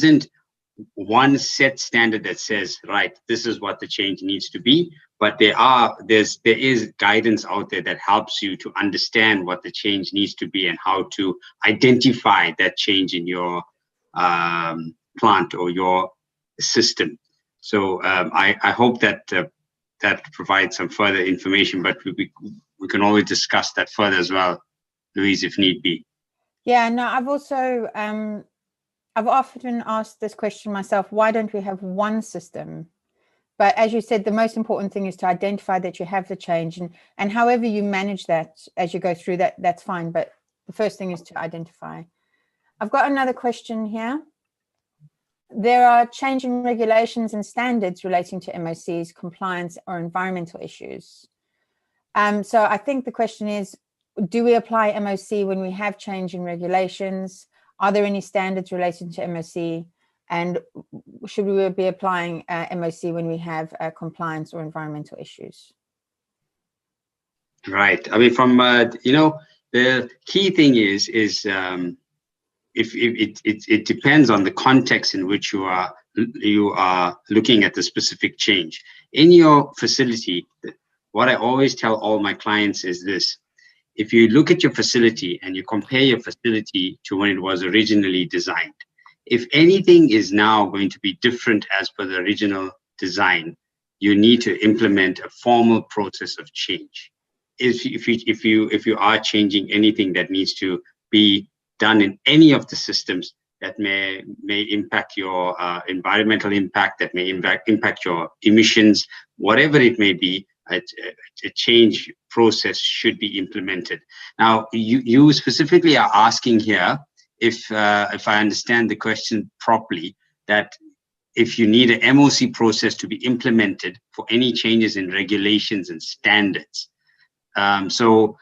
isn't one set standard that says, right, this is what the change needs to be, but there is guidance out there that helps you to understand what the change needs to be and how to identify that change in your plant or your system. So I hope that that provides some further information, but we can always discuss that further as well, Louise, if need be. Yeah, no, I've also I've often asked this question myself, why don't we have one system? But as you said, the most important thing is to identify that you have the change, and however you manage that as you go through that, that's fine. But the first thing is to identify. I've got another question here. There are changing regulations and standards relating to MOCs, compliance, or environmental issues. So I think the question is, do we apply MOC when we have changing regulations? Are there any standards related to MOC? And should we be applying MOC when we have compliance or environmental issues? Right. I mean, from the key thing is if it depends on the context in which you are looking at the specific change in your facility. What I always tell all my clients is this: if you look at your facility and you compare your facility to when it was originally designed, if anything is now going to be different as per the original design, you need to implement a formal process of change. If you are changing anything that needs to be done in any of the systems that may impact your environmental impact, that may impact your emissions, whatever it may be, a change process should be implemented. Now, you specifically are asking here, if I understand the question properly, that if you need an MOC process to be implemented for any changes in regulations and standards. So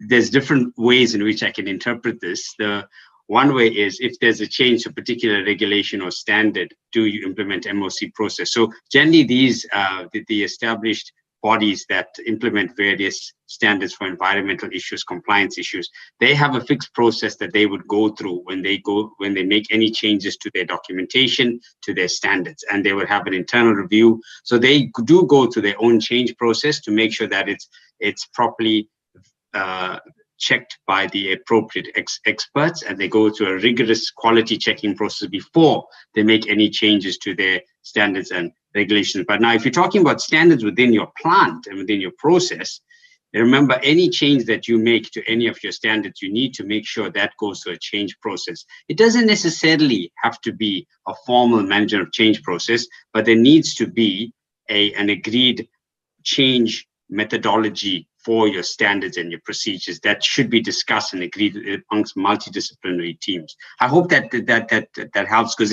there's different ways in which I can interpret this. The one way is, if there's a change to a particular regulation or standard, do you implement MOC process? So generally these the established bodies that implement various standards for environmental issues, compliance issues, they have a fixed process that they would go through when they make any changes to their documentation, to their standards, and they would have an internal review. So they do go through their own change process to make sure that it's properly checked by the appropriate experts, and they go through a rigorous quality checking process before they make any changes to their standards and regulations. But now, if you're talking about standards within your plant and within your process, remember, any change that you make to any of your standards, you need to make sure that goes through a change process. It doesn't necessarily have to be a formal management of change process, but there needs to be an agreed change methodology for your standards and your procedures that should be discussed and agreed amongst multidisciplinary teams. I hope that helps, because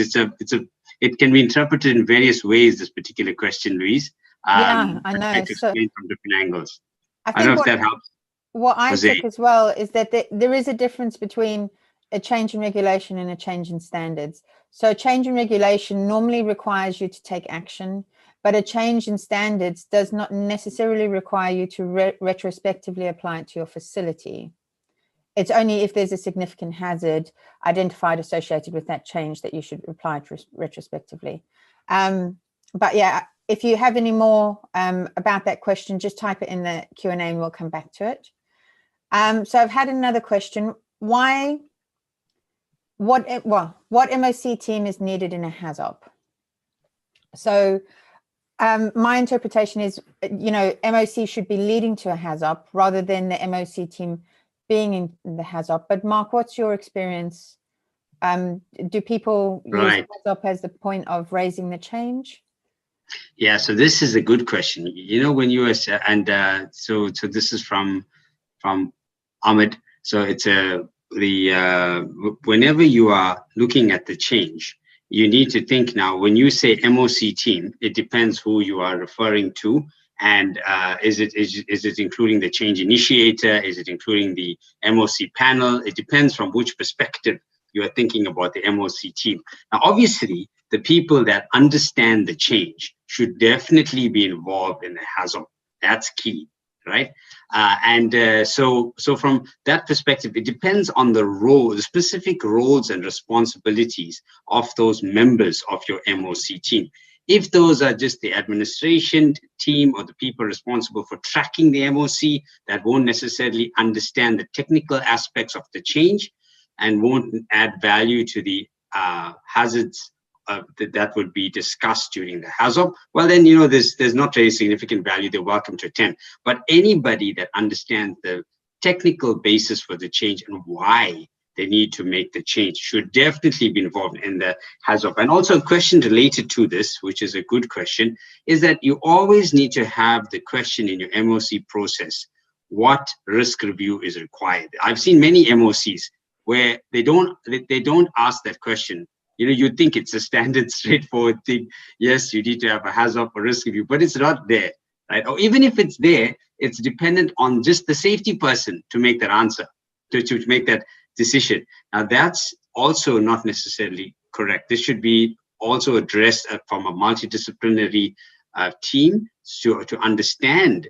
it can be interpreted in various ways, this particular question, Louise. Yeah, I know. To explain from different angles. I don't know if that helps. What I took as well is that there is a difference between a change in regulation and a change in standards. So a change in regulation normally requires you to take action, but a change in standards does not necessarily require you to retrospectively apply it to your facility. It's only if there's a significant hazard identified associated with that change that you should apply it retrospectively. But yeah, if you have any more about that question, just type it in the Q&A and we'll come back to it. So I've had another question. What MOC team is needed in a Hazop? So my interpretation is, MOC should be leading to a Hazop rather than the MOC team being in the Hazop. But Mark, what's your experience? Do people use Hazop as the point of raising the change? Yeah, so this is a good question. When you are, and so this is from Ahmed. So it's whenever you are looking at the change, you need to think now, when you say MOC team, it depends who you are referring to. And is it including the change initiator? Is it including the MOC panel? It depends from which perspective you are thinking about the MOC team. Now, obviously, the people that understand the change should definitely be involved in the Hazop. That's key. right? So from that perspective, it depends on the specific roles and responsibilities of those members of your MOC team. If those are just the administration team or the people responsible for tracking the MOC that won't necessarily understand the technical aspects of the change and won't add value to the hazards that would be discussed during the Hazop, well, then, there's not very significant value. They're welcome to attend. But anybody that understands the technical basis for the change and why they need to make the change should definitely be involved in the Hazop. And also a question related to this, which is a good question, is that you always need to have the question in your MOC process, what risk review is required? I've seen many MOCs where they don't ask that question. You'd think it's a standard, straightforward thing. Yes, you need to have a Hazop or risk review, but it's not there, right? Or even if it's there, it's dependent on just the safety person to make that answer, to make that decision. Now, that's also not necessarily correct. This should be also addressed from a multidisciplinary team to understand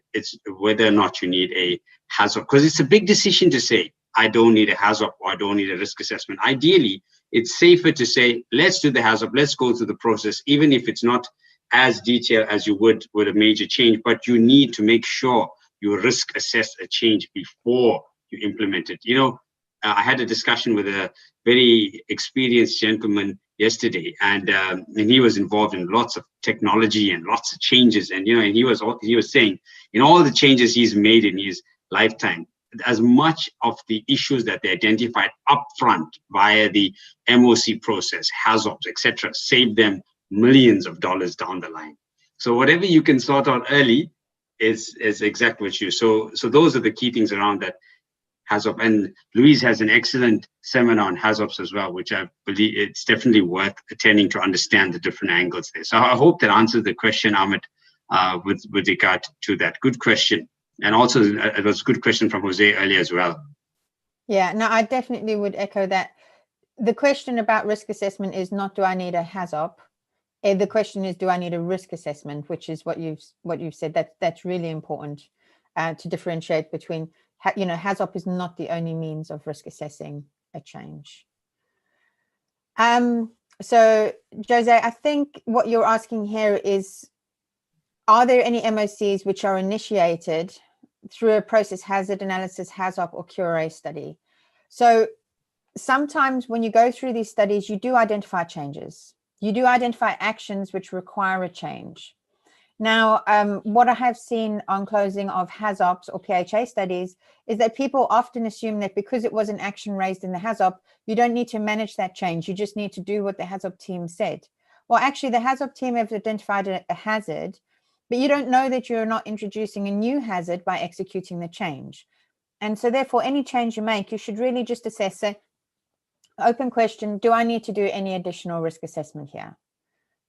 whether or not you need a Hazop, because it's a big decision to say, I don't need a Hazop or I don't need a risk assessment. Ideally, it's safer to say, let's do the Hazop, let's go through the process, even if it's not as detailed as you would with a major change, but you need to make sure you risk assess a change before you implement it. I had a discussion with a very experienced gentleman yesterday, and he was involved in lots of technology and lots of changes. And, and he was saying, in all the changes he's made in his lifetime, as much of the issues that they identified upfront via the MOC process, Hazops, etc., saved them millions of dollars down the line. So whatever you can sort out early is exactly what you. So those are the key things around that Hazop. And Louise has an excellent seminar on Hazops as well, which I believe it's definitely worth attending to understand the different angles there. So I hope that answers the question, Ahmed, with regard to that. Good question. And also, it was a good question from Jose earlier as well. Yeah, no, I definitely would echo that. The question about risk assessment is not, do I need a Hazop? The question is, do I need a risk assessment, which is what you've said. That's really important to differentiate between, Hazop is not the only means of risk assessing a change. So, Jose, I think what you're asking here is, are there any MOCs which are initiated through a process hazard analysis, Hazop, or QRA study? So sometimes when you go through these studies, you do identify changes. You do identify actions which require a change. Now, what I have seen on closing of Hazops or PHA studies is that people often assume that because it was an action raised in the Hazop, you don't need to manage that change. You just need to do what the Hazop team said. Well, actually, the Hazop team have identified a hazard, but you don't know that you're not introducing a new hazard by executing the change. And so therefore, any change you make, you should really just assess it. Open question, do I need to do any additional risk assessment here?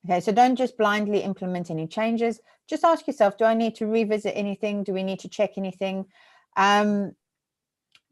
Okay, so don't just blindly implement any changes. Just ask yourself, do I need to revisit anything? Do we need to check anything?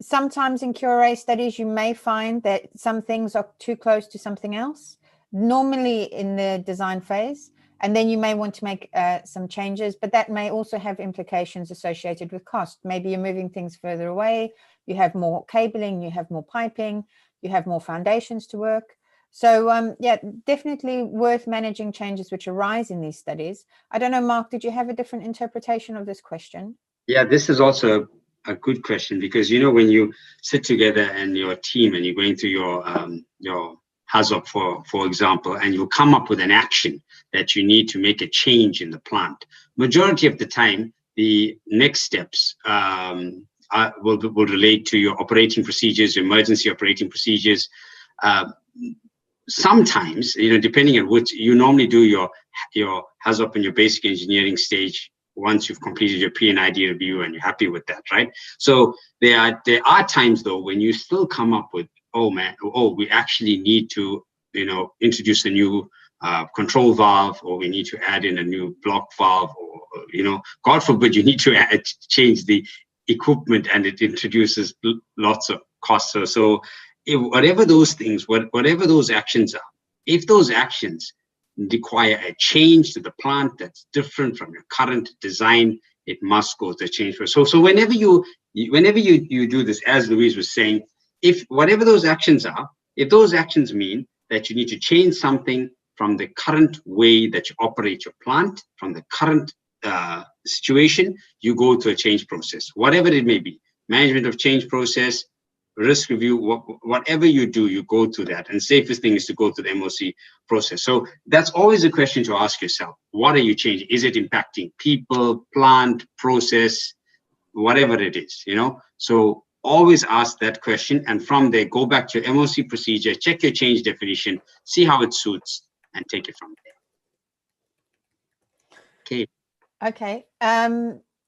Sometimes in QRA studies, you may find that some things are too close to something else, normally in the design phase. And then you may want to make some changes, but that may also have implications associated with cost. Maybe you're moving things further away, you have more cabling, you have more piping, you have more foundations to work. So yeah, definitely worth managing changes which arise in these studies. I don't know, Mark, did you have a different interpretation of this question? Yeah, this is also a good question, because, when you sit together and your team and you're going through your Hazop, for example, and you come up with an action that you need to make a change in the plant. Majority of the time, the next steps will relate to your operating procedures, your emergency operating procedures. Sometimes, depending on which, you normally do your Hazop in your basic engineering stage once you've completed your P&ID review and you're happy with that, right? So there are times though when you still come up with, we actually need to, introduce a new control valve, or we need to add in a new block valve, or, God forbid, you need to change the equipment, and it introduces lots of costs. So whatever those things, whatever those actions are, if those actions require a change to the plant that's different from your current design, it must go to the change process. So whenever you do this, as Louise was saying, if whatever those actions are, if those actions mean that you need to change something from the current way that you operate your plant, from the current situation, you go to a change process, whatever it may be, management of change process, risk review, whatever you do, you go to that. And safest thing is to go to the MOC process. So that's always a question to ask yourself. What are you changing? Is it impacting people, plant, process, whatever it is, you know? So always ask that question. And from there, go back to your MOC procedure, check your change definition, see how it suits, and take it from there. Okay. Okay.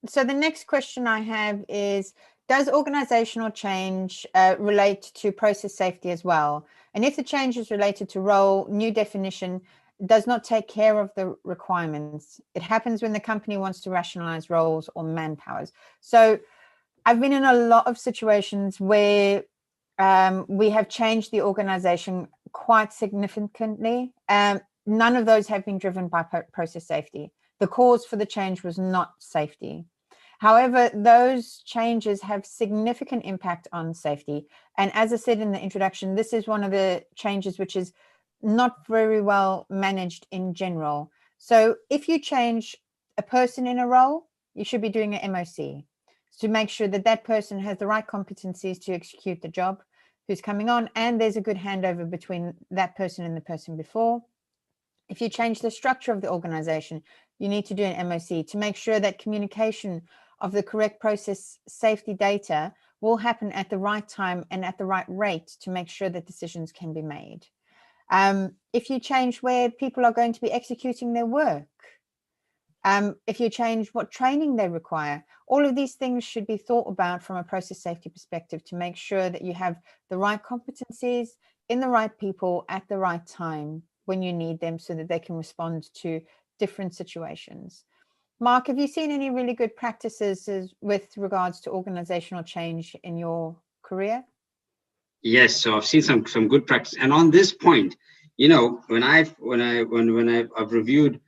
So the next question I have is, does organizational change relate to process safety as well? And if the change is related to role, new definition does not take care of the requirements. It happens when the company wants to rationalize roles or manpowers. So I've been in a lot of situations where we have changed the organization quite significantly. None of those have been driven by process safety. The cause for the change was not safety. However, those changes have significant impact on safety. And as I said in the introduction, this is one of the changes which is not very well managed in general. So if you change a person in a role, you should be doing an MOC to make sure that that person has the right competencies to execute the job who's coming on, and there's a good handover between that person and the person before. If you change the structure of the organization, you need to do an MOC to make sure that communication of the correct process safety data will happen at the right time and at the right rate to make sure that decisions can be made. If you change where people are going to be executing their work, if you change what training they require, all of these things should be thought about from a process safety perspective to make sure that you have the right competencies in the right people at the right time when you need them so that they can respond to different situations. Mark, have you seen any really good practices with regards to organizational change in your career? Yes, so I've seen some good practice. And on this point, you know, when I've reviewed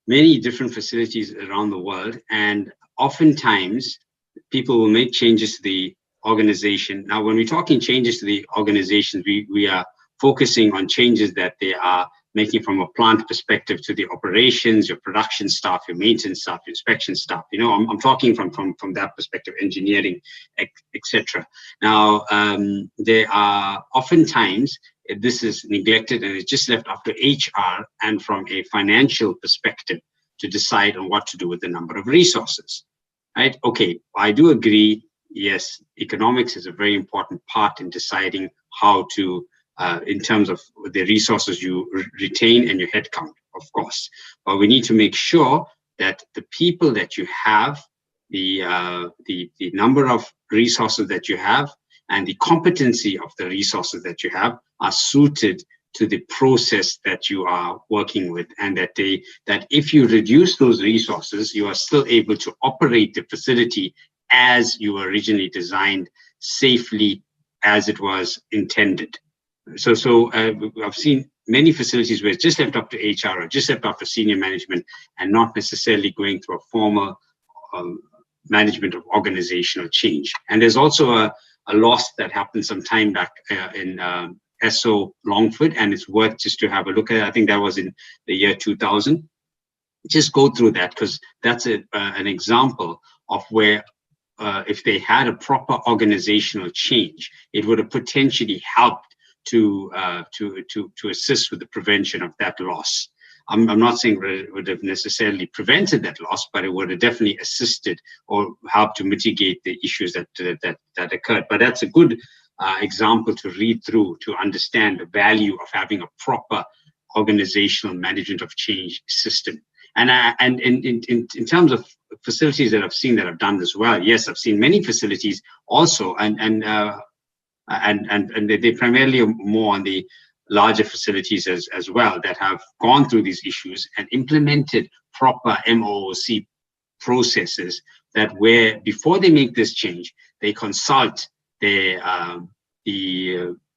many different facilities around the world, and oftentimes people will make changes to the organization. Now, when we're talking changes to the organization, we are focusing on changes that they are making from a plant perspective to the operations, your production staff, your maintenance staff, your inspection staff. You know, I'm talking from that perspective, engineering, etc. Now, there are oftentimes this is neglected and it's just left up to HR and from a financial perspective to decide on what to do with the number of resources, right? Okay, I do agree. Yes, economics is a very important part in deciding how to in terms of the resources you retain and your headcount, of course. But we need to make sure that the people that you have, the number of resources that you have, and the competency of the resources that you have are suited to the process that you are working with, and that if you reduce those resources, you are still able to operate the facility as you were originally designed, safely as it was intended. So I've seen many facilities where it's just left up to HR or just left up to senior management and not necessarily going through a formal management of organizational change. And there's also a loss that happened some time back in SO Longford, and it's worth just to have a look at it. I think that was in the year 2000. Just go through that, because that's an example of where if they had a proper organizational change, it would have potentially helped to assist with the prevention of that loss. I'm not saying it would have necessarily prevented that loss, but it would have definitely assisted or helped to mitigate the issues that occurred. But that's a good example to read through to understand the value of having a proper organizational management of change system. And in terms of facilities that I've seen that have done this well, yes, I've seen many facilities also, and they primarily are more on the larger facilities as well that have gone through these issues and implemented proper MOOC processes that where before they make this change, they consult the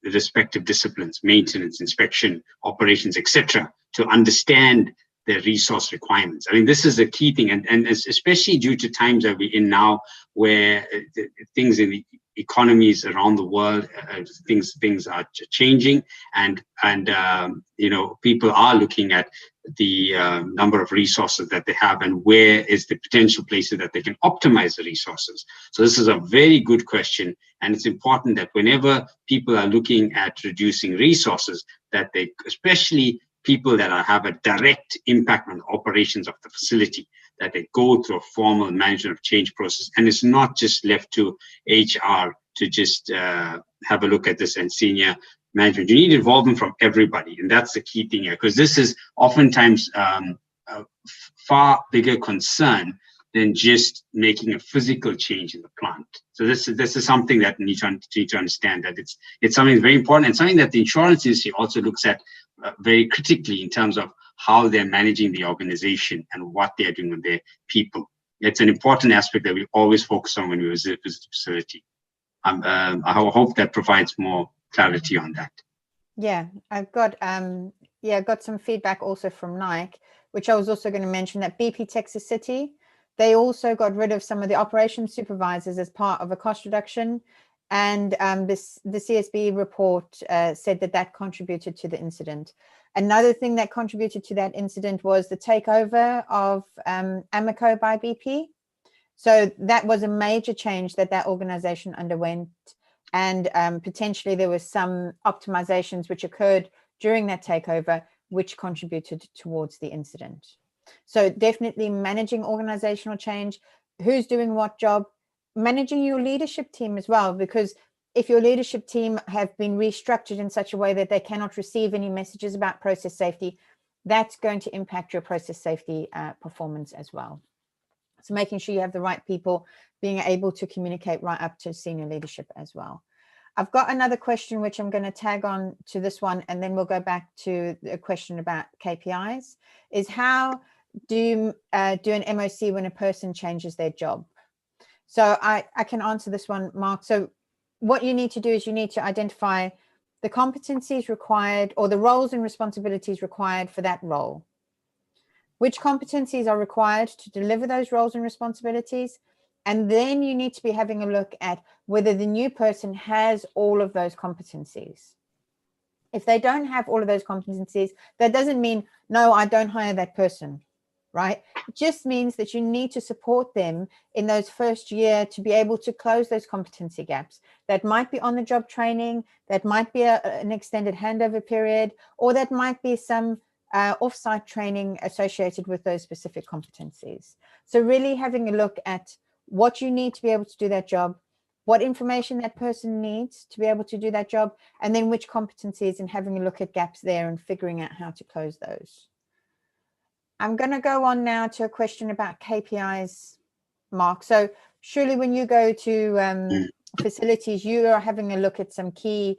respective disciplines, maintenance, inspection, operations, etc., to understand their resource requirements. I mean, this is a key thing, and especially due to times that we're in now, where things in the economies around the world, things are changing, and people are looking at the number of resources that they have and where is the potential places that they can optimize the resources. So this is a very good question, and it's important that whenever people are looking at reducing resources, that they, especially people that have a direct impact on the operations of the facility, that they go through a formal management of change process, and it's not just left to HR to just have a look at this and senior management. You need involvement from everybody, and that's the key thing here, because this is oftentimes a far bigger concern than just making a physical change in the plant. So this is something that you need to understand, that it's something very important, and something that the insurance industry also looks at very critically in terms of how they're managing the organization and what they're doing with their people. It's an important aspect that we always focus on when we visit the facility. I hope that provides more clarity on that. Yeah, I've got got some feedback also from Nike, which I was also going to mention, that BP Texas City, they also got rid of some of the operations supervisors as part of a cost reduction. And the CSB report said that contributed to the incident. Another thing that contributed to that incident was the takeover of Amoco by BP. So that was a major change that organization underwent. And potentially there were some optimizations which occurred during that takeover, which contributed towards the incident. So definitely managing organizational change, who's doing what job, managing your leadership team as well, because if your leadership team have been restructured in such a way that they cannot receive any messages about process safety, that's going to impact your process safety performance as well. So making sure you have the right people being able to communicate right up to senior leadership as well. I've got another question which I'm going to tag on to this one, and then we'll go back to a question about KPIs, is how do you do an MOC when a person changes their job? So I can answer this one, Mark. So what you need to do is you need to identify the competencies required, or the roles and responsibilities required for that role. Which competencies are required to deliver those roles and responsibilities? And then you need to be having a look at whether the new person has all of those competencies. If they don't have all of those competencies, that doesn't mean, no, I don't hire that person, right? It just means that you need to support them in those first year to be able to close those competency gaps. That might be on the job training, that might be an extended handover period, or that might be some off-site training associated with those specific competencies. So really having a look at what you need to be able to do that job, what information that person needs to be able to do that job, and then which competencies, and having a look at gaps there and figuring out how to close those. I'm going to go on now to a question about KPIs, Mark. So surely when you go to facilities, you are having a look at some key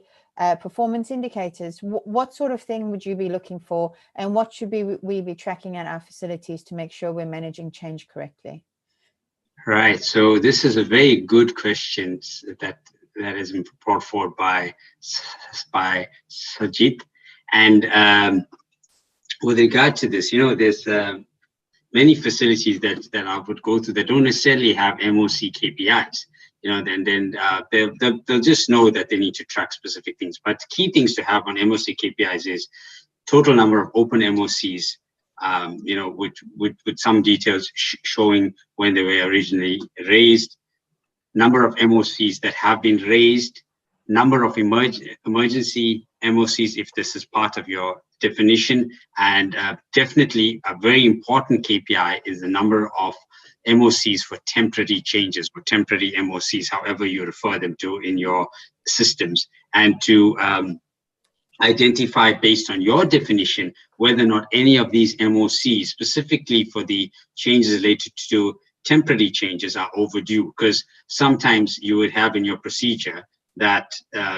performance indicators. What sort of thing would you be looking for, and what should we be tracking at our facilities to make sure we're managing change correctly? Right. So this is a very good question that has been brought forward by Sajid. And with regard to this, there's many facilities that I would go to that don't necessarily have MOC KPIs. They'll just know that they need to track specific things. But key things to have on MOC KPIs is total number of open MOCs, with some details showing when they were originally raised, number of MOCs that have been raised, number of emergency MOCs, if this is part of your definition, and definitely a very important KPI is the number of MOCs for temporary changes, or temporary MOCs, however you refer them to in your systems, and to identify based on your definition whether or not any of these MOCs, specifically for the changes related to temporary changes, are overdue. Because sometimes you would have in your procedure that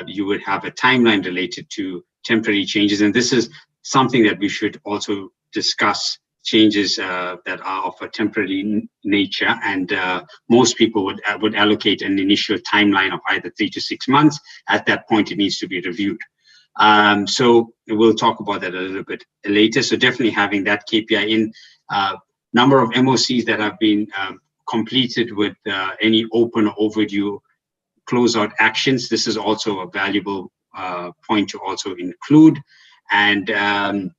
you would have a timeline related to temporary changes, and this is something that we should also discuss, changes that are of a temporary nature, and most people would allocate an initial timeline of either 3 to 6 months. At that point, it needs to be reviewed. So we'll talk about that a little bit later. So definitely having that KPI in, number of MOCs that have been completed with any open or overdue closeout actions. This is also a valuable point to also include. And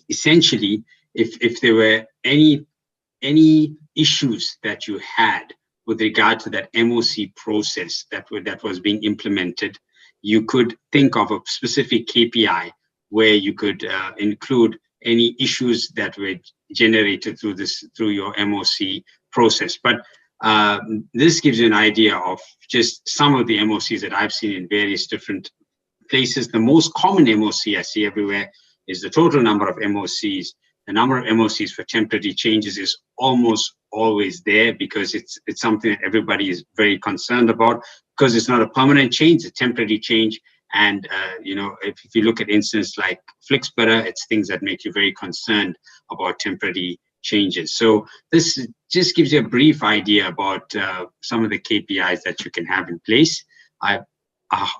essentially, if there were any issues that you had with regard to that MOC process that was being implemented, you could think of a specific KPI where you could include any issues that were generated through your MOC process. But this gives you an idea of just some of the MOCs that I've seen in various different places. The most common MOC I see everywhere is the total number of MOCs. The number of MOCs for temporary changes is almost always there because it's something that everybody is very concerned about, because it's not a permanent change, it's a temporary change. And if you look at instances like Flixbetter, it's things that make you very concerned about temporary changes. So this just gives you a brief idea about some of the KPIs that you can have in place. I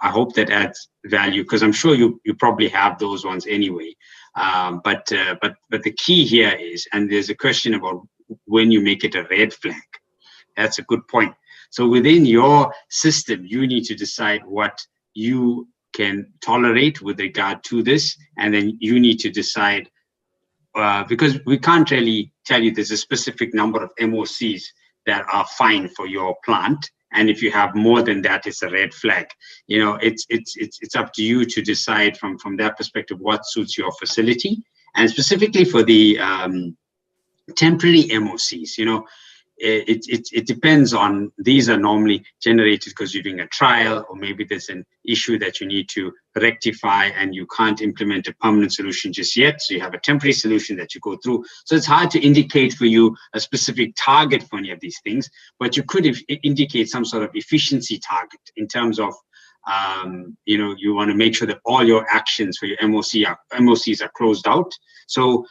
hope that adds value, because I'm sure you probably have those ones anyway. But the key here is, and there's a question about when you make it a red flag. That's a good point. So within your system, you need to decide what you can tolerate with regard to this, and then you need to decide, because we can't really tell you there's a specific number of MOCs that are fine for your plant. And if you have more than that, it's a red flag. It's up to you to decide from that perspective what suits your facility. And specifically for the temporary MOCs, it depends on, these are normally generated because you're doing a trial, or maybe there's an issue that you need to rectify and you can't implement a permanent solution just yet. So you have a temporary solution that you go through. So it's hard to indicate for you a specific target for any of these things, but you could indicate some sort of efficiency target in terms of, you want to make sure that all your actions for your MOCs are closed out. So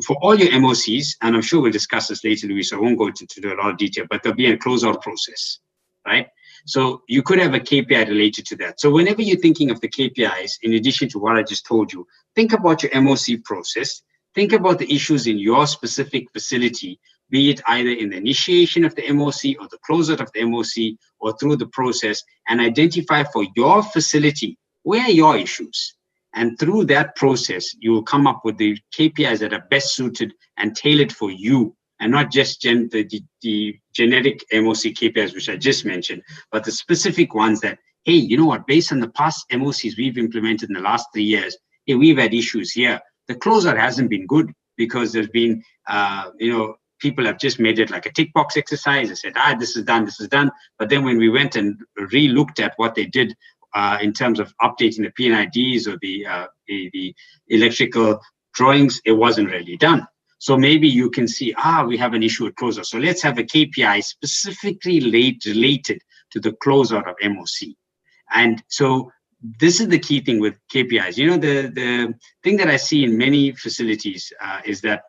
for all your MOCs, and I'm sure we'll discuss this later, Louise, so I won't go into a lot of detail, but there'll be a closeout process, right? So you could have a KPI related to that. So whenever you're thinking of the KPIs, in addition to what I just told you, think about your MOC process, think about the issues in your specific facility, be it either in the initiation of the MOC or the closeout of the MOC or through the process, and identify for your facility, where are your issues? And through that process, you will come up with the KPIs that are best suited and tailored for you, and not just the generic MOC KPIs, which I just mentioned, but the specific ones that, hey, you know what, based on the past MOCs we've implemented in the last 3 years, hey, we've had issues here. The closeout hasn't been good because there's been, people have just made it like a tick box exercise. They said, this is done. But then when we went and re-looked at what they did in terms of updating the PNIDs or the electrical drawings, it wasn't really done. So maybe you can see, we have an issue with closeout. So let's have a KPI specifically related to the closeout of MOC. And so this is the key thing with KPIs. The thing that I see in many facilities is that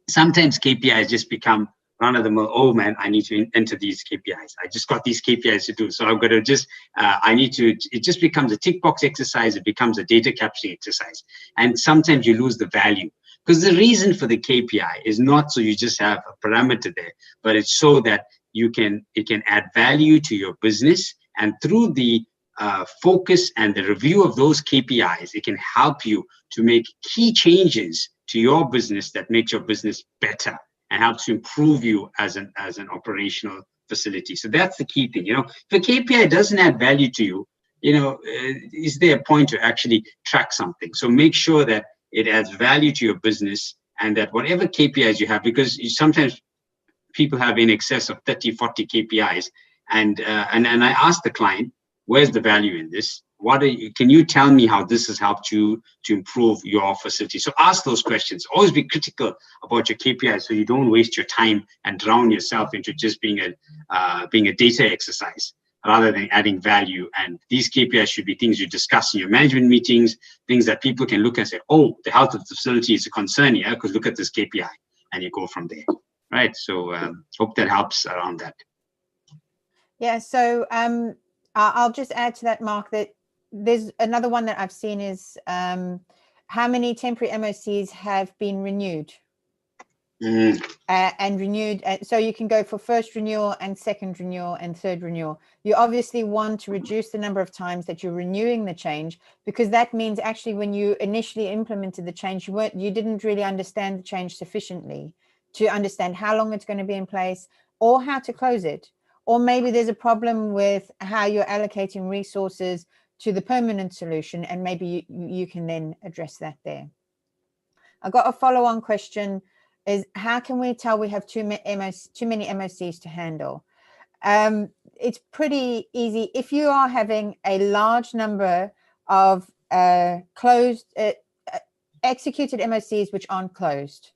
sometimes KPIs just become run-of-the-mill. Oh man, I need to enter these KPIs. I just got these KPIs to do. So I'm going to it just becomes a tick box exercise. It becomes a data capturing exercise. And sometimes you lose the value. Because the reason for the KPI is not so you just have a parameter there, but it's so that it can add value to your business. And through the focus and the review of those KPIs, it can help you to make key changes to your business that makes your business better and helps to improve you as an operational facility. So that's the key thing. If a KPI doesn't add value to you, is there a point to actually track something? So make sure that it adds value to your business, and that whatever KPIs you have, because sometimes people have in excess of 30, 40 KPIs, and I ask the client, where's the value in this? Can you tell me how this has helped you to improve your facility? So ask those questions. Always be critical about your KPIs so you don't waste your time and drown yourself into just being a data exercise, rather than adding value. And these KPIs should be things you discuss in your management meetings, things that people can look and say, oh, the health of the facility is a concern here because look at this KPI, and you go from there, right? So hope that helps around that. Yeah, so I'll just add to that, Mark, that there's another one that I've seen is how many temporary MOCs have been renewed? And renewed. So you can go for first renewal and second renewal and third renewal. You obviously want to reduce the number of times that you're renewing the change, because that means actually when you initially implemented the change, you didn't really understand the change sufficiently to understand how long it's going to be in place or how to close it. Or maybe there's a problem with how you're allocating resources to the permanent solution, and maybe you can then address that there. I got a follow-on question. Is how can we tell we have too many MOCs to handle? It's pretty easy. If you are having a large number of executed MOCs which aren't closed,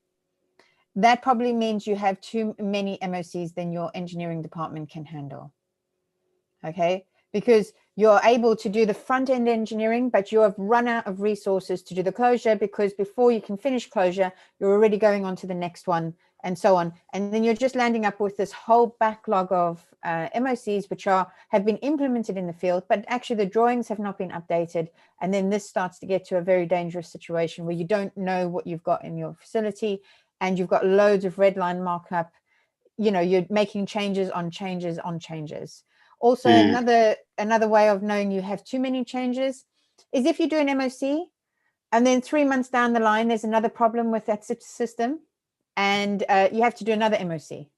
that probably means you have too many MOCs than your engineering department can handle. Okay, because you're able to do the front end engineering, but you have run out of resources to do the closure, because before you can finish closure, you're already going on to the next one, and so on. And then you're just landing up with this whole backlog of MOCs which have been implemented in the field, but actually the drawings have not been updated. And then this starts to get to a very dangerous situation where you don't know what you've got in your facility, and you've got loads of red line markup. You know, you're making changes on changes on changes. Also, another way of knowing you have too many changes is if you do an MOC and then 3 months down the line, there's another problem with that system, and you have to do another MOC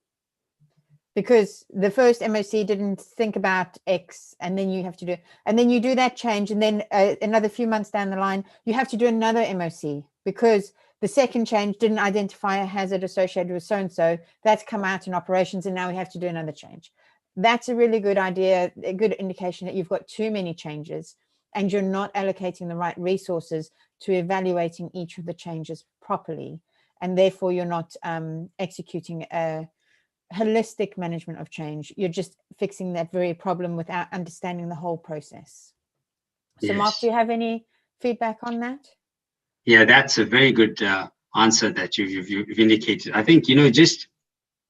because the first MOC didn't think about X, and then you have to do, and then you do that change, and then another few months down the line, you have to do another MOC because the second change didn't identify a hazard associated with so-and-so. That's come out in operations, and now we have to do another change. That's a really good idea, a good indication that you've got too many changes and you're not allocating the right resources to evaluating each of the changes properly. And therefore, you're not executing a holistic management of change. You're just fixing that very problem without understanding the whole process. So, yes. Mark, do you have any feedback on that? Yeah, that's a very good answer that you've indicated. I think, just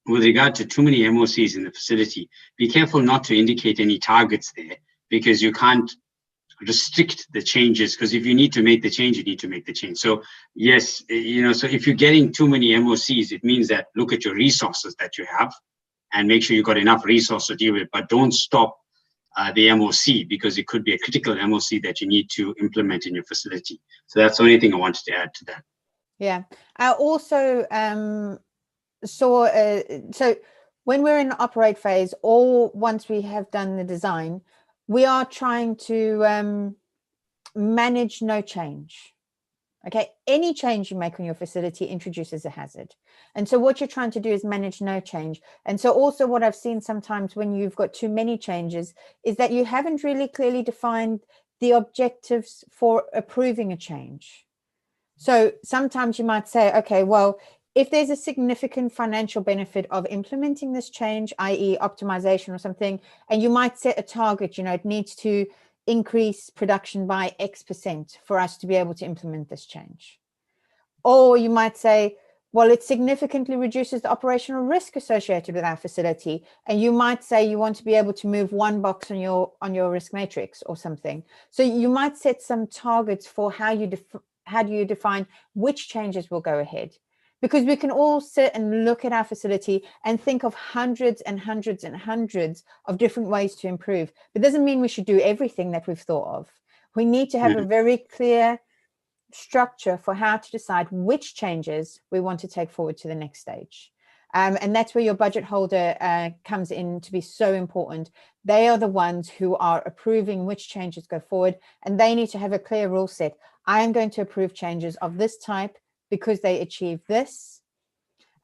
with regard to too many MOCs in the facility, be careful not to indicate any targets there, because you can't restrict the changes, because if you need to make the change, you need to make the change. So yes, so if you're getting too many MOCs, it means that look at your resources that you have and make sure you've got enough resource to deal with, but don't stop the MOC, because it could be a critical MOC that you need to implement in your facility. So that's the only thing I wanted to add to that. Yeah, I also so when we're in the operate phase, or once we have done the design, we are trying to manage no change. Okay, any change you make on your facility introduces a hazard, and so what you're trying to do is manage no change. And so also what I've seen sometimes when you've got too many changes is that you haven't really clearly defined the objectives for approving a change. So sometimes you might say, okay, well, if there's a significant financial benefit of implementing this change, i.e. optimization or something, and you might set a target, it needs to increase production by X% for us to be able to implement this change. Or you might say, well, it significantly reduces the operational risk associated with our facility. And you might say you want to be able to move one box on your risk matrix or something. So you might set some targets for how do you define which changes will go ahead. Because we can all sit and look at our facility and think of hundreds and hundreds and hundreds of different ways to improve. But it doesn't mean we should do everything that we've thought of. We need to have a very clear structure for how to decide which changes we want to take forward to the next stage. And that's where your budget holder comes in to be so important. They are the ones who are approving which changes go forward, and they need to have a clear rule set. I am going to approve changes of this type because they achieve this.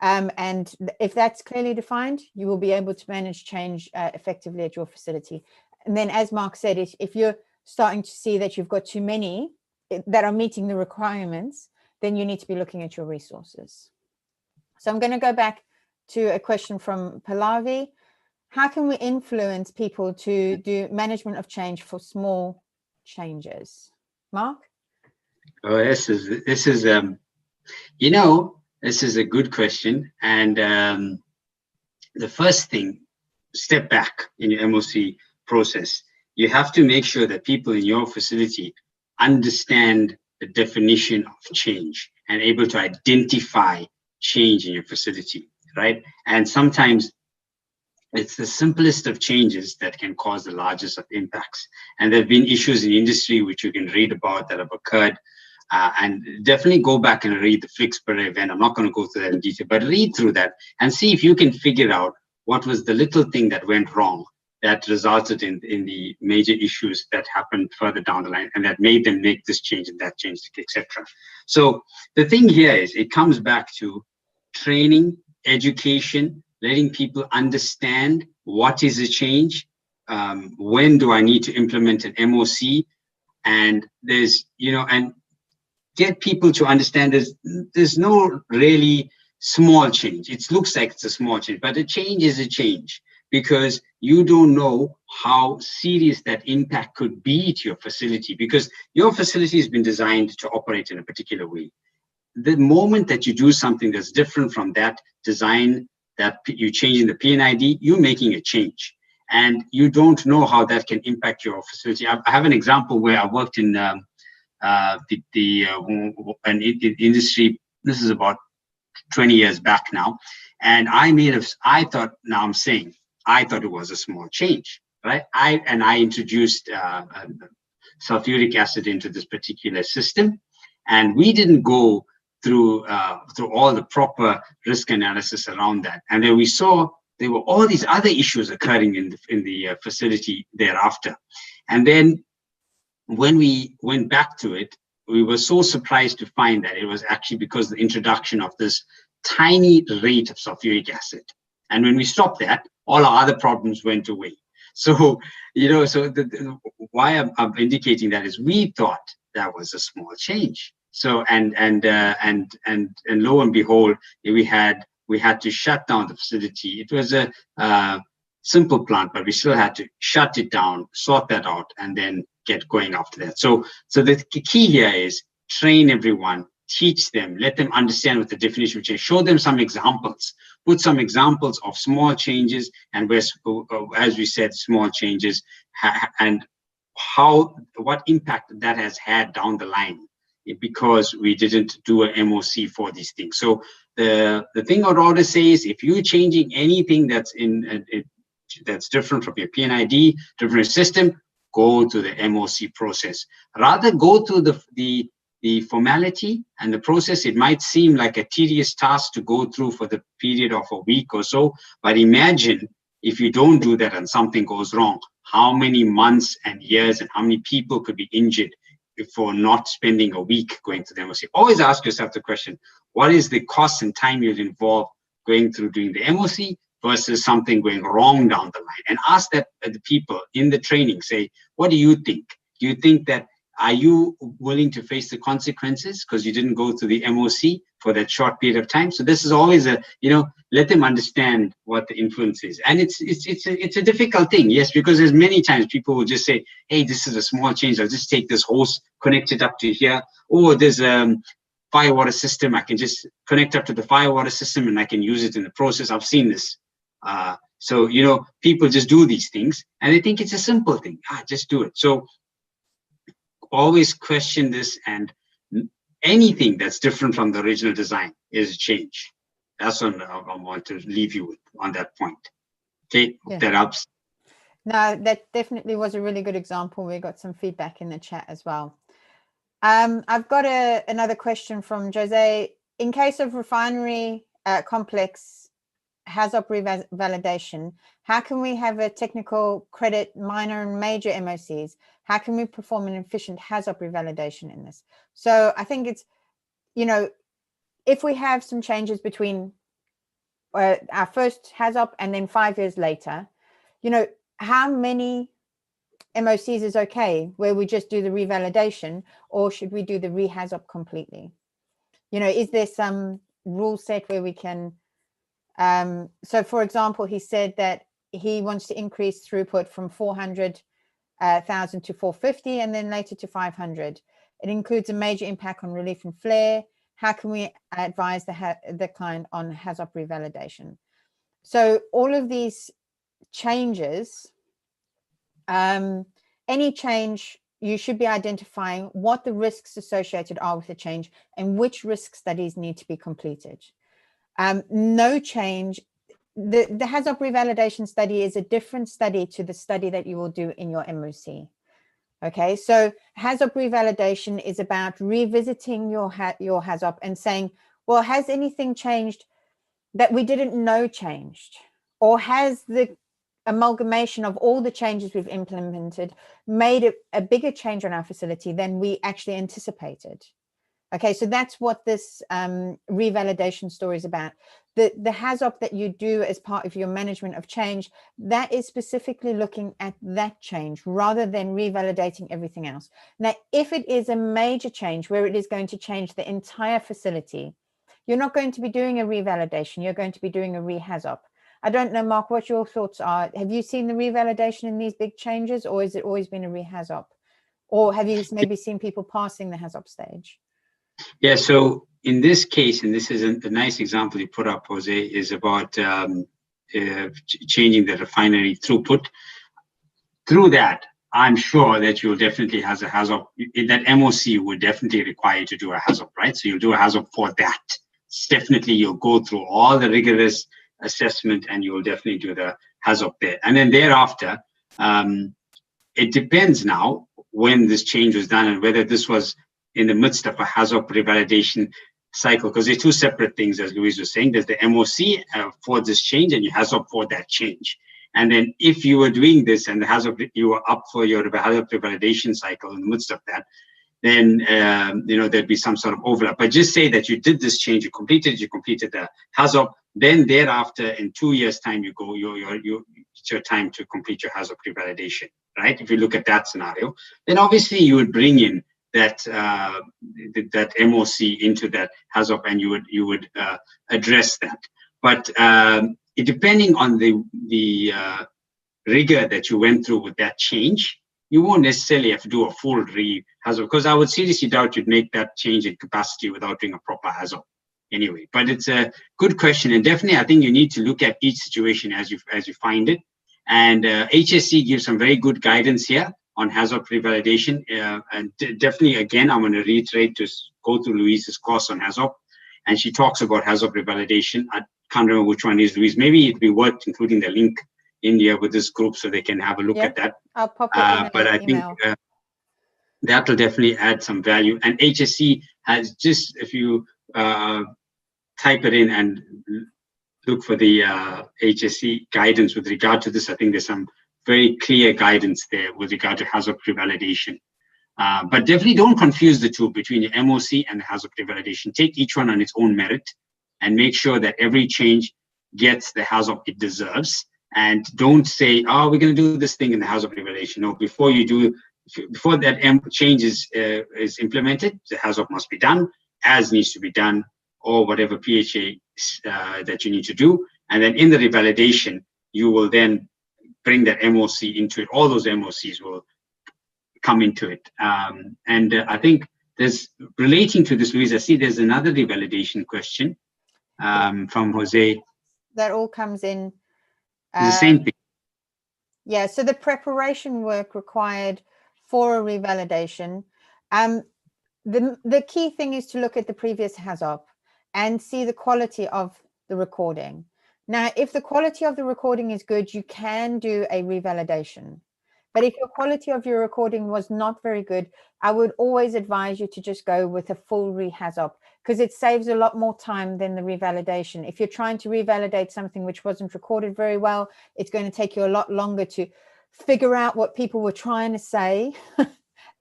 And if that's clearly defined, you will be able to manage change effectively at your facility. And then, as Mark said, if you're starting to see that you've got too many that are meeting the requirements, then you need to be looking at your resources. So I'm going to go back to a question from Pallavi. How can we influence people to do management of change for small changes? Mark? Oh, this is this is a good question. And the first thing, step back in your MOC process you have to make sure that people in your facility understand the definition of change and able to identify change in your facility, right? And sometimes it's the simplest of changes that can cause the largest of impacts. And there have been issues in industry which you can read about that have occurred. And definitely go back and read the Flixbury event. I'm not going to go through that in detail, but read through that and see if you can figure out what was the little thing that went wrong that resulted in the major issues that happened further down the line and that made them make this change and that change, etc. So the thing here is it comes back to training, education, letting people understand what is a change, when do I need to implement an MOC, and there's, and get people to understand there's no really small change. It looks like it's a small change, but a change is a change because you don't know how serious that impact could be to your facility, because your facility has been designed to operate in a particular way. The moment that you do something that's different from that design, that you're changing the PNID, you're making a change. And you don't know how that can impact your facility. I have an example where I worked in an industry. This is about 20 years back now. And I thought it was a small change, right? I introduced sulfuric acid into this particular system. And we didn't go through all the proper risk analysis around that. And then we saw there were all these other issues occurring in the facility thereafter. And then when we went back to it, we were so surprised to find that it was actually because of the introduction of this tiny rate of sulfuric acid. And when we stopped that, all our other problems went away. So, why I'm indicating that is we thought that was a small change. So, and lo and behold, we had to shut down the facility. It was a simple plant, but we still had to shut it down, sort that out, and then get going after that. So the key here is train everyone, teach them, let them understand what the definition of change, show them some examples, put some examples of small changes, and where, as we said, small changes, and what impact that has had down the line because we didn't do an MOC for these things. So the thing I would always say is if you're changing anything that's that's different from your PNID, different system, go to the MOC process. Rather go through the formality and the process. It might seem like a tedious task to go through for the period of a week or so, but imagine if you don't do that and something goes wrong, how many months and years and how many people could be injured for not spending a week going to the MOC. Always ask yourself the question, what is the cost and time you'll involve going through doing the MOC versus something going wrong down the line? And ask that the people in the training, say, what do you think? Do you think that, are you willing to face the consequences because you didn't go through the MOC for that short period of time? So this is always let them understand what the influence is. And it's a difficult thing, yes, because there's many times people will just say, hey, this is a small change. I'll just take this hose, connect it up to here. Or there's a fire water system. I can just connect up to the fire water system and I can use it in the process. I've seen this. So, people just do these things and they think it's a simple thing. Just do it. So always question this, and anything that's different from the original design is change. That's what I want to leave you with on that point. Okay, Yeah. That helps. No, that definitely was a really good example. We got some feedback in the chat as well. I've got another question from Jose. In case of refinery complex Hazop revalidation, how can we have a technical credit minor and major MOCs? How can we perform an efficient Hazop revalidation in this? So I think it's, if we have some changes between our first Hazop and then 5 years later, how many MOCs is okay where we just do the revalidation, or should we do the re-Hazop completely? Is there some rule set where we can, so for example, he said that he wants to increase throughput from 400,000 to 450 and then later to 500. It includes a major impact on relief and flare. How can we advise the client on Hazop revalidation? So all of these changes, any change, you should be identifying what the risks associated are with the change and which risk studies need to be completed. No change. The Hazop revalidation study is a different study to the study that you will do in your MOC. Okay, so Hazop revalidation is about revisiting your Hazop and saying, well, has anything changed that we didn't know changed? Or has the amalgamation of all the changes we've implemented made a bigger change on our facility than we actually anticipated? Okay, so that's what this revalidation story is about. The Hazop that you do as part of your management of change, that is specifically looking at that change rather than revalidating everything else. Now, if it is a major change where it is going to change the entire facility, you're not going to be doing a revalidation, you're going to be doing a re-Hazop. I don't know, Mark, what your thoughts are. Have you seen the revalidation in these big changes, or has it always been a re-Hazop? Or have you maybe seen people passing the Hazop stage? Yeah, so in this case, and this is a nice example you put up, Jose, is about changing the refinery throughput. Through that, I'm sure that you'll definitely have a Hazop. That MOC would definitely require you to do a Hazop, right? So you'll do a Hazop for that. It's definitely, you'll go through all the rigorous assessment and you will definitely do the Hazop there. And then thereafter, it depends now when this change was done and whether this was in the midst of a Hazop revalidation cycle, because they're two separate things, as Louise was saying. There's the MOC for this change and you Hazop for that change. And then if you were doing this and the Hazop, you were up for your Hazop revalidation cycle in the midst of that, then there'd be some sort of overlap. But just say that you did this change, you completed the Hazop, then thereafter in 2 years' time you go, it's your time to complete your Hazop revalidation, right? If you look at that scenario, then obviously you would bring in that that MOC into that Hazop and you would address that. But depending on the rigor that you went through with that change, you won't necessarily have to do a full Hazop, because I would seriously doubt you'd make that change in capacity without doing a proper Hazop anyway. But it's a good question, and definitely I think you need to look at each situation as you find it. And HSC gives some very good guidance here on Hazop revalidation. And definitely, again, I'm going to reiterate to go through Louise's course on Hazop, and she talks about Hazop revalidation. I can't remember which one is Louise. Maybe it'd be worth including the link in here with this group so they can have a look at that. I'll pop it in but I think that will definitely add some value. And HSC has just, if you type it in and look for the HSC guidance with regard to this, I think there's some very clear guidance there with regard to Hazop revalidation. But definitely don't confuse the two between the MOC and the Hazop revalidation. Take each one on its own merit and make sure that every change gets the Hazop it deserves. And don't say, oh, we're going to do this thing in the Hazop revalidation. No, before that change is implemented, the Hazop must be done as needs to be done, or whatever PHA that you need to do. And then in the revalidation, you will then bring that MOC into it. All those MOCs will come into it. And I think there's, relating to this, Louise, I see there's another revalidation question from Jose. That all comes in. The same thing. Yeah, so the preparation work required for a revalidation. The key thing is to look at the previous Hazop and see the quality of the recording. Now, if the quality of the recording is good, you can do a revalidation. But if your quality of your recording was not very good, I would always advise you to just go with a full re-Hazop, because it saves a lot more time than the revalidation. If you're trying to revalidate something which wasn't recorded very well, it's going to take you a lot longer to figure out what people were trying to say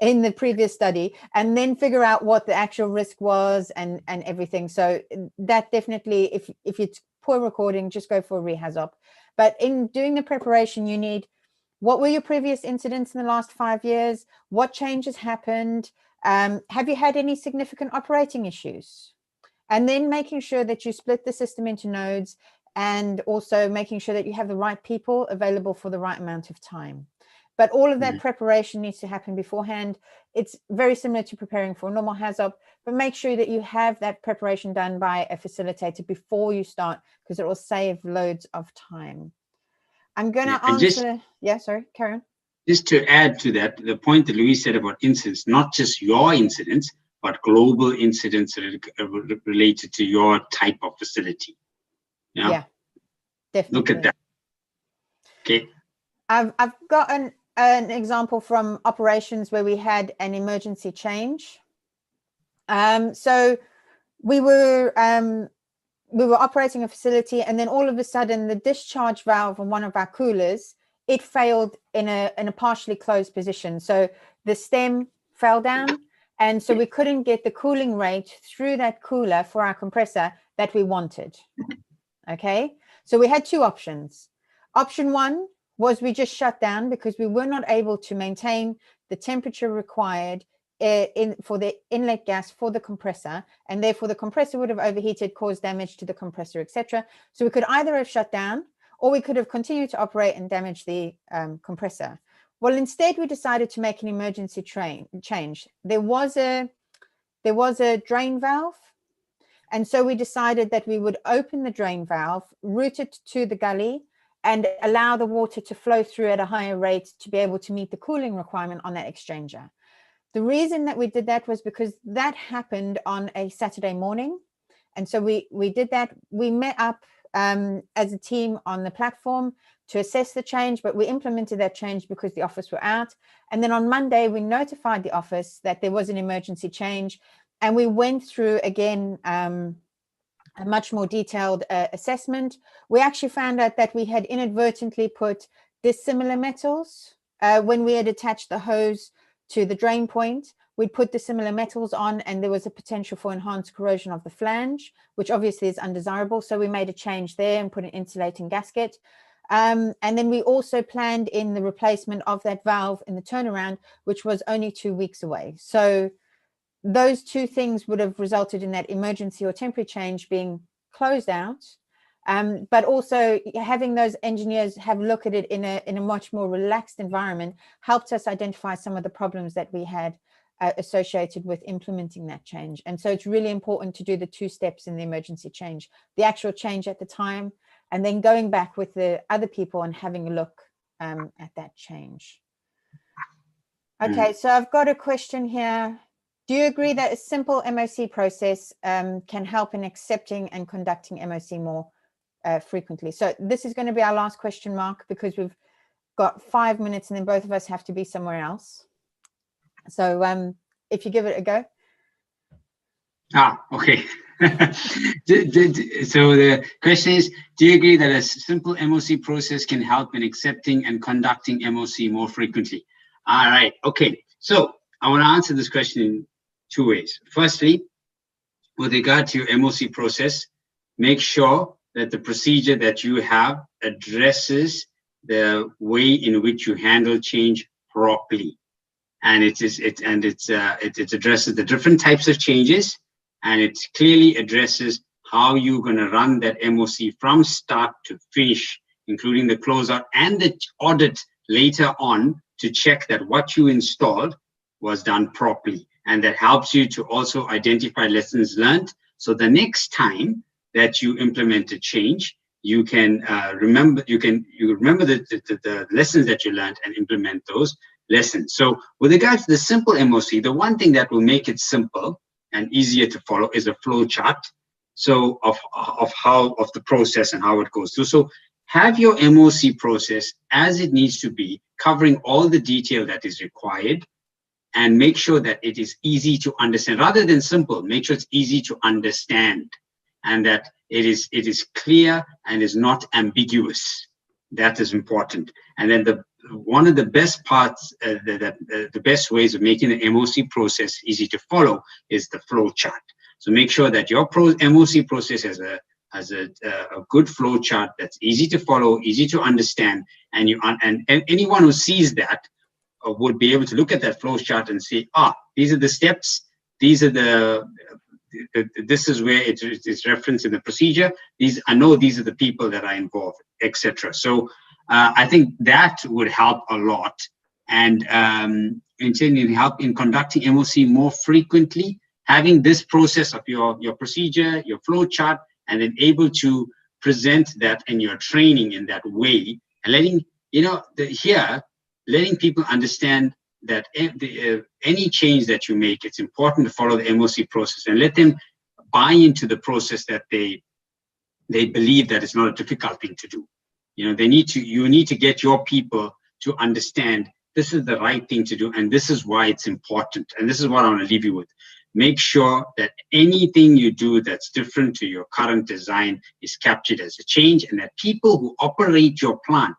in the previous study, and then figure out what the actual risk was and everything. So that definitely, if it's poor recording, just go for a re-Hazop. But in doing the preparation, you need, what were your previous incidents in the last 5 years? What changes happened? Have you had any significant operating issues? And then making sure that you split the system into nodes, and also making sure that you have the right people available for the right amount of time. But all of that preparation needs to happen beforehand. It's very similar to preparing for a normal Hazop, but make sure that you have that preparation done by a facilitator before you start, because it will save loads of time. I'm going to answer. Yeah, sorry, carry on. Just to add to that, the point that Louise said about incidents, not just your incidents, but global incidents related to your type of facility. Yeah, definitely. Look at that. Okay. I've got an example from operations where we had an emergency change. So we were operating a facility, and then all of a sudden the discharge valve on one of our coolers, it failed in a partially closed position. So the stem fell down, and so we couldn't get the cooling rate through that cooler for our compressor that we wanted. Okay, so we had two options. Option one was we just shut down because we were not able to maintain the temperature required for the inlet gas for the compressor, and therefore the compressor would have overheated, caused damage to the compressor, etc. So we could either have shut down, or we could have continued to operate and damage the compressor. Well, instead we decided to make an emergency change. There was a drain valve, and so we decided that we would open the drain valve, route it to the gully, and allow the water to flow through at a higher rate to be able to meet the cooling requirement on that exchanger. The reason that we did that was because that happened on a Saturday morning. And so we did that. We met up as a team on the platform to assess the change, but we implemented that change because the office were out. And then on Monday, we notified the office that there was an emergency change. And we went through, again, a much more detailed assessment. We actually found out that we had inadvertently put dissimilar metals when we had attached the hose to the drain point. We'd put dissimilar metals on, and there was a potential for enhanced corrosion of the flange, which obviously is undesirable. So we made a change there and put an insulating gasket. And then we also planned in the replacement of that valve in the turnaround, which was only 2 weeks away. So those two things would have resulted in that emergency or temporary change being closed out. But also having those engineers have a look at it in a much more relaxed environment helped us identify some of the problems that we had associated with implementing that change. And so it's really important to do the 2 steps in the emergency change, the actual change at the time, and then going back with the other people and having a look at that change. Okay, so I've got a question here. Do you agree that a simple MOC process can help in accepting and conducting MOC more frequently? So this is going to be our last question, Mark, because we've got 5 minutes and then both of us have to be somewhere else. So if you give it a go. Okay. So the question is, do you agree that a simple MOC process can help in accepting and conducting MOC more frequently? All right. Okay. So I want to answer this question in 2 ways. Firstly, with regard to your MOC process, make sure that the procedure that you have addresses the way in which you handle change properly. And it addresses the different types of changes, and it clearly addresses how you're going to run that MOC from start to finish, including the closeout and the audit later on to check that what you installed was done properly. And that helps you to also identify lessons learned. So the next time that you implement a change, you can remember the lessons that you learned and implement those lessons. So with regard to the simple MOC, the one thing that will make it simple and easier to follow is a flow chart. So of the process and how it goes through. So have your MOC process as it needs to be, covering all the detail that is required, and make sure that it is easy to understand rather than simple. Make sure it's easy to understand, and that it is clear and is not ambiguous. That is important. And then one of the best parts, the best ways of making the MOC process easy to follow is the flow chart. So make sure that your MOC process has a good flow chart that's easy to follow, easy to understand, and anyone who sees that would be able to look at that flow chart and say, these are the steps, these are this is where it's referenced in the procedure. I know these are the people that are involved, etc. So I think that would help a lot, and help in conducting MOC more frequently. Having this process of your procedure, your flow chart, and then able to present that in your training in that way, and letting here letting people understand that any change that you make, it's important to follow the MOC process and let them buy into the process that they believe that it's not a difficult thing to do. You know, you need to get your people to understand this is the right thing to do, and this is why it's important. And this is what I want to leave you with. Make sure that anything you do that's different to your current design is captured as a change, and that people who operate your plant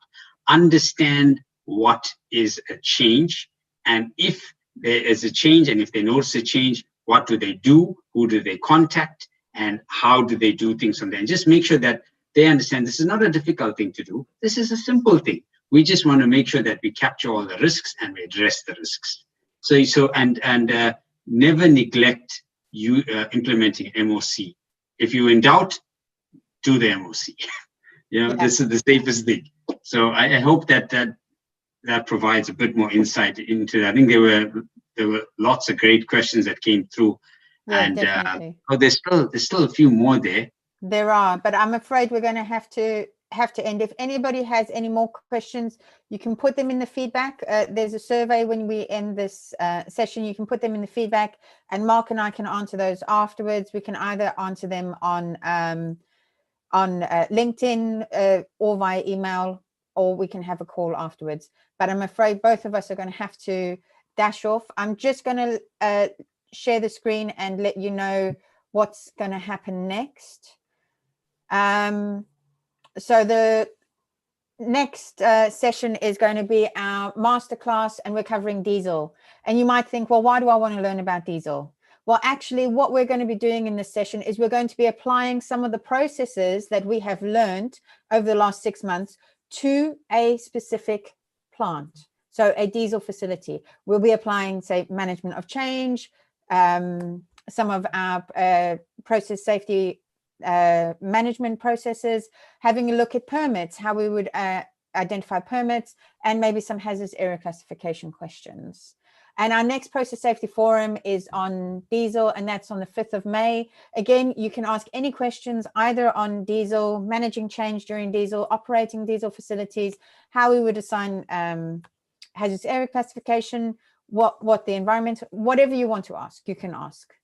understand what is a change, and if there is a change, and if they notice a change, what do they do, who do they contact, and how do they do things from there. And just make sure that they understand this is not a difficult thing to do. This is a simple thing. We just want to make sure that we capture all the risks and we address the risks. Never neglect implementing MOC. If you're in doubt, do the MOC. You know, This is the safest thing. So I hope that provides a bit more insight into that. I think there were lots of great questions that came through. Yeah, and definitely. there's still a few more there. There are, but I'm afraid we're going to have to end. If anybody has any more questions, you can put them in the feedback. There's a survey when we end this session. You can put them in the feedback, and Mark and I can answer those afterwards. We can either answer them on LinkedIn or via email, or we can have a call afterwards. But I'm afraid both of us are going to have to dash off. I'm just going to share the screen and let you know what's going to happen next. So the next session is going to be our masterclass, and we're covering diesel. And you might think, well, why do I want to learn about diesel? Well, actually, what we're going to be doing in this session is we're going to be applying some of the processes that we have learned over the last 6 months to a specific plant. So a diesel facility. We'll be applying, say, management of change, some of our process safety management processes, having a look at permits, how we would identify permits, and maybe some hazardous area classification questions. And our next process safety forum is on diesel, and that's on the 5th of May. Again, you can ask any questions either on diesel, managing change during diesel, operating diesel facilities, how we would assign hazardous area classification, what the environment, whatever you want to ask, you can ask.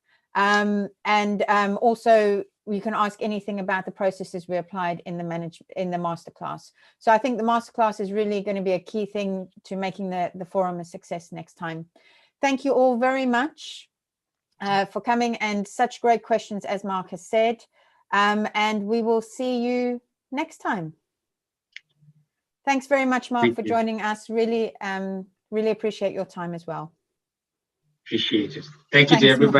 Also you can ask anything about the processes we applied in the masterclass. So I think the masterclass is really going to be a key thing to making the forum a success next time. Thank you all very much for coming, and such great questions, as Mark has said. And we will see you next time. Thanks very much, Mark, for joining us. Really, really appreciate your time as well. Appreciate it. Thank you to everybody.